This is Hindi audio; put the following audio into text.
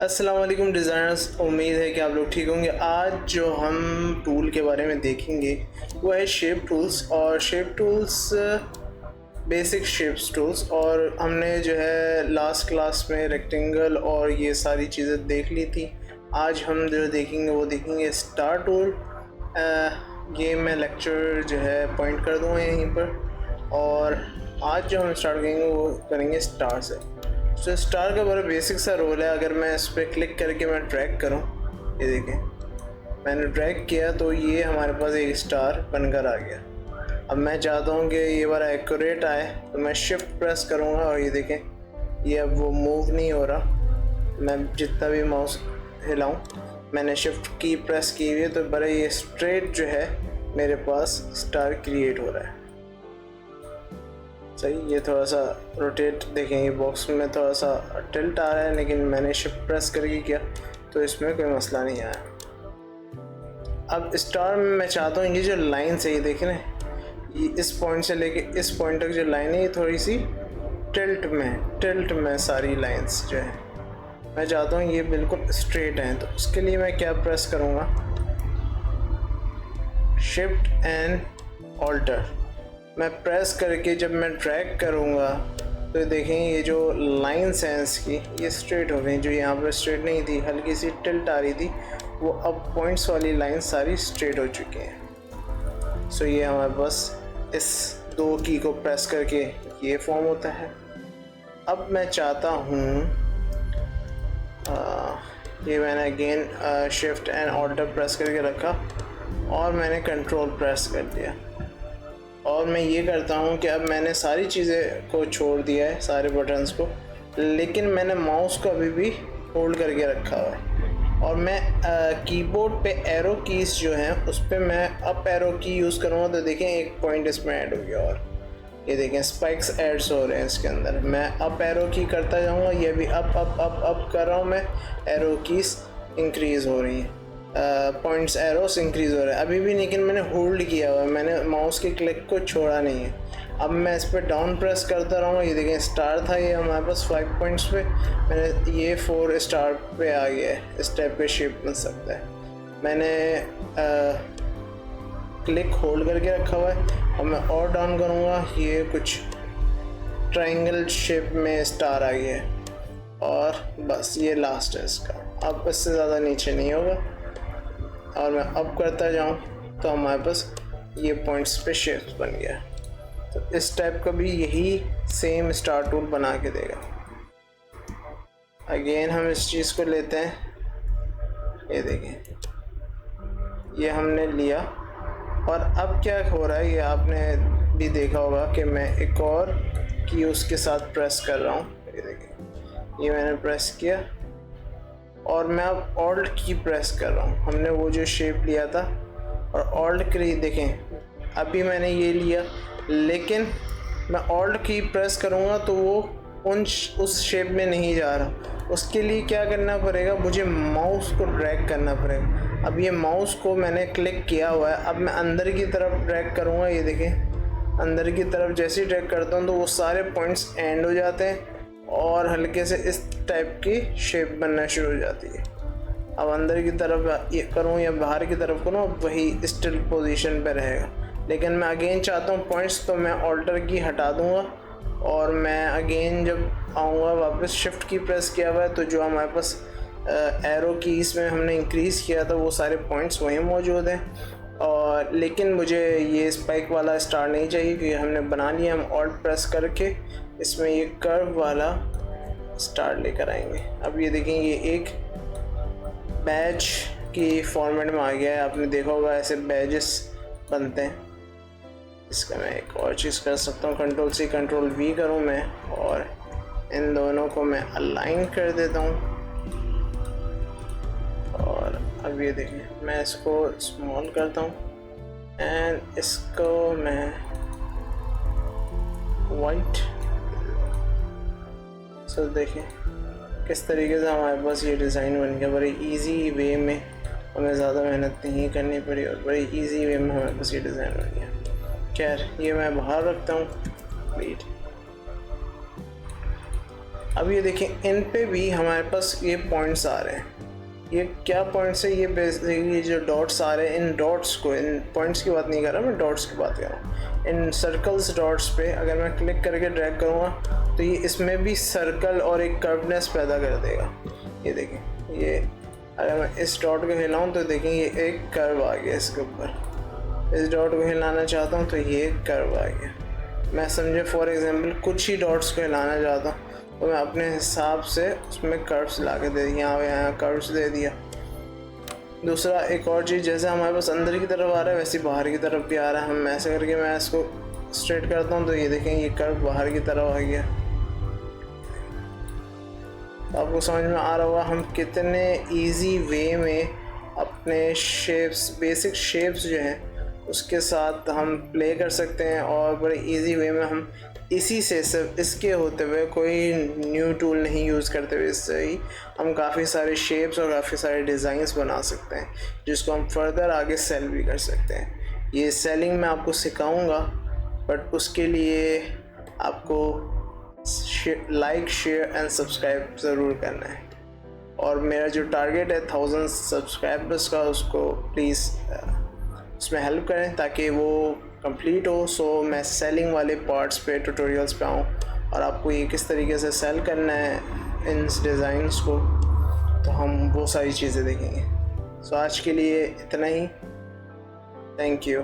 अस्सलाम वालेकुम डिज़ाइनर्स, उम्मीद है कि आप लोग ठीक होंगे। आज जो हम टूल के बारे में देखेंगे वो है शेप टूल्स। और shape tools basic shapes tools. और हमने जो है लास्ट क्लास में रेक्टेंगल और ये सारी चीज़ें देख ली थी। आज हम जो देखेंगे वो देखेंगे स्टार टूल। ये मैं लेक्चर जो है पॉइंट कर दूँगा यहीं पर। और आज जो हम स्टार्ट करेंगे वो करेंगे स्टार से। तो स्टार का बड़ा बेसिक सा रोल है। अगर मैं इस पर क्लिक करके मैं ड्रैग करूं, ये देखें मैंने ड्रैग किया तो ये हमारे पास एक स्टार बनकर आ गया। अब मैं चाहता हूं कि ये बड़ा एक्यूरेट आए तो मैं शिफ्ट प्रेस करूंगा और ये देखें ये अब वो मूव नहीं हो रहा। मैं जितना भी माउस हिलाऊं, मैंने शिफ्ट की प्रेस की हुई है तो बड़ा ये स्ट्रेट जो है मेरे पास स्टार क्रिएट हो रहा है। सही, ये थोड़ा सा रोटेट देखें, ये बॉक्स में थोड़ा सा टिल्ट आ रहा है लेकिन मैंने शिफ्ट प्रेस करके किया तो इसमें कोई मसला नहीं आया। अब स्टार में मैं चाहता हूँ ये जो लाइन है, ये देखें ना, ये इस पॉइंट से लेके इस पॉइंट तक जो लाइन है ये थोड़ी सी टिल्ट में सारी लाइंस जो है मैं चाहता हूँ ये बिल्कुल स्ट्रेट हैं। तो उसके लिए मैं क्या प्रेस करूँगा, शिफ्ट एंड ऑल्टर मैं प्रेस करके जब मैं ड्रैग करूँगा तो देखें ये जो लाइंस हैं इसकी ये स्ट्रेट हो गई। जो यहाँ पर स्ट्रेट नहीं थी, हल्की सी टिल्ट आ रही थी, वो अब पॉइंट्स वाली लाइन सारी स्ट्रेट हो चुकी हैं। सो ये हमारे पास इस दो की को प्रेस करके ये फॉर्म होता है। अब मैं चाहता हूँ ये मैंने again shift and alt press करके रखा और मैंने कंट्रोल प्रेस कर दिया। और मैं ये करता हूँ कि अब मैंने सारी चीज़ें को छोड़ दिया है, सारे बटन्स को, लेकिन मैंने माउस को अभी भी होल्ड करके रखा हुआ है। और मैं कीबोर्ड पे एरो कीज़ जो हैं उस पर मैं अप एरो की यूज़ करूँगा तो देखें एक पॉइंट इसमें ऐड हो गया। और ये देखें स्पाइक्स एड्स हो रहे हैं इसके अंदर। मैं अप एरो की करता जाऊँगा, ये भी अप कर रहा हूँ मैं, एरो कीज़ इंक्रीज़ हो रही हैं, पॉइंट्स एरोस इंक्रीज़ हो रहा है अभी भी, लेकिन मैंने होल्ड किया हुआ है, मैंने माउस के क्लिक को छोड़ा नहीं है। अब मैं इस पर डाउन प्रेस करता रहूँगा। ये देखें स्टार था ये हमारे पास 5 पॉइंट्स पे, मैंने ये 4 स्टार पे आ गया है। इस टाइप पे शेप बन सकता है। मैंने क्लिक होल्ड करके रखा हुआ है। अब मैं और डाउन करूँगा, ये कुछ ट्रायंगल शेप में स्टार आ गया है और बस ये लास्ट है इसका। अब इससे ज़्यादा नीचे नहीं होगा। और मैं अप करता जाऊँ तो हमारे पास ये पॉइंट्स पे शेप्स बन गया। तो इस टाइप का भी यही सेम स्टार टूल बना के देगा। अगेन हम इस चीज़ को लेते हैं, ये देखें ये हमने लिया। और अब क्या हो रहा है ये आपने भी देखा होगा कि मैं एक और की उसके साथ प्रेस कर रहा हूँ। ये देखें ये मैंने प्रेस किया और मैं अब ऑल्ट की प्रेस कर रहा हूँ। हमने वो जो शेप लिया था और ऑल्ट की देखें अभी मैंने ये लिया, लेकिन मैं ऑल्ट की प्रेस करूँगा तो वो उस शेप में नहीं जा रहा। उसके लिए क्या करना पड़ेगा, मुझे माउस को ड्रैग करना पड़ेगा। अब ये माउस को मैंने क्लिक किया हुआ है, अब मैं अंदर की तरफ ड्रैग करूँगा। ये देखें अंदर की तरफ जैसे ही ड्रैग करता हूँ तो वो सारे पॉइंट्स एंड हो जाते हैं और हल्के से इस टाइप की शेप बनना शुरू हो जाती है। अब अंदर की तरफ ये करूँ या बाहर की तरफ करूँ, वही स्टिल पोजीशन पे रहेगा। लेकिन मैं अगेन चाहता हूँ पॉइंट्स, तो मैं ऑल्टर की हटा दूँगा और मैं अगेन जब आऊँगा वापस शिफ्ट की प्रेस किया हुआ है तो जो हमारे पास एरो की इसमें हमने इंक्रीज़ किया था वो सारे पॉइंट्स वहीं मौजूद हैं। और लेकिन मुझे ये स्पाइक वाला स्टार नहीं चाहिए क्योंकि हमने बना लिया। हम ऑल्ट प्रेस करके इसमें ये कर्व वाला स्टार लेकर आएंगे। अब ये देखें ये एक बैज की फॉर्मेट में आ गया है। आपने देखा होगा ऐसे बैजेस बनते हैं। इसका मैं एक और चीज़ कर सकता हूँ, कंट्रोल C कंट्रोल V करूँ मैं और इन दोनों को मैं अलाइन कर देता हूँ। और अब ये देखें मैं इसको स्मॉल करता हूँ एंड इसको मैं वाइट। सो देखें किस तरीके से हमारे पास ये डिज़ाइन बन गया। बड़े इजी वे में, हमें ज़्यादा मेहनत नहीं करनी पड़ी और बड़े इजी वे में हमारे पास ये डिज़ाइन बन गया। खैर ये मैं बाहर रखता हूँ। वेट अब ये देखें, इन पे भी हमारे पास ये पॉइंट्स आ रहे हैं। ये क्या पॉइंट्स है? ये बेसिकली जो डॉट्स आ रहे हैं, इन डॉट्स को, इन पॉइंट्स की बात नहीं कर रहा मैं, डॉट्स की बात कर रहा हूँ। इन सर्कल्स डॉट्स पे अगर मैं क्लिक करके ड्रैग करूँगा तो ये इसमें भी सर्कल और एक कर्वनेस पैदा कर देगा। ये देखें, ये अगर मैं इस डॉट को हिलाऊँ तो देखें ये एक कर्व आ गया इसके ऊपर। इस डॉट को हिलाना चाहता हूँ तो ये कर्व आ गया। मैं समझे फॉर एग्जांपल कुछ ही डॉट्स को हिलाना चाहता हूँ तो मैं अपने हिसाब से उसमें कर्व्स ला के दे दिया, यहाँ कर्व्स दे दिया। दूसरा एक और चीज़, जैसे हमारे पास अंदर की तरफ आ रहा है वैसे बाहर की तरफ भी आ रहा है। हम ऐसे करके मैं इसको स्ट्रेट करता हूँ तो ये देखें ये कर्व बाहर की तरफ आ गया। तो आपको समझ में आ रहा होगा हम कितने इजी वे में अपने शेप्स, बेसिक शेप्स जो हैं उसके साथ हम प्ले कर सकते हैं, और बड़े इजी वे में हम इसी से, सिर्फ इसके होते हुए, कोई न्यू टूल नहीं यूज़ करते हुए, इससे ही हम काफ़ी सारे शेप्स और काफ़ी सारे डिज़ाइंस बना सकते हैं, जिसको हम फर्दर आगे सेल भी कर सकते हैं। ये सेलिंग मैं आपको सिखाऊंगा, बट उसके लिए आपको लाइक, शेयर एंड सब्सक्राइब ज़रूर करना है। और मेरा जो टारगेट है 1000 सब्सक्राइबर्स का, उसको प्लीज़ उसमें हेल्प करें ताकि वो कंप्लीट हो। सो मैं सेलिंग वाले पार्ट्स पे, ट्यूटोरियल्स पे आऊँ और आपको ये किस तरीके से सेल करना है इन डिज़ाइंस को, तो हम वो सारी चीज़ें देखेंगे। सो आज के लिए इतना ही। Thank you.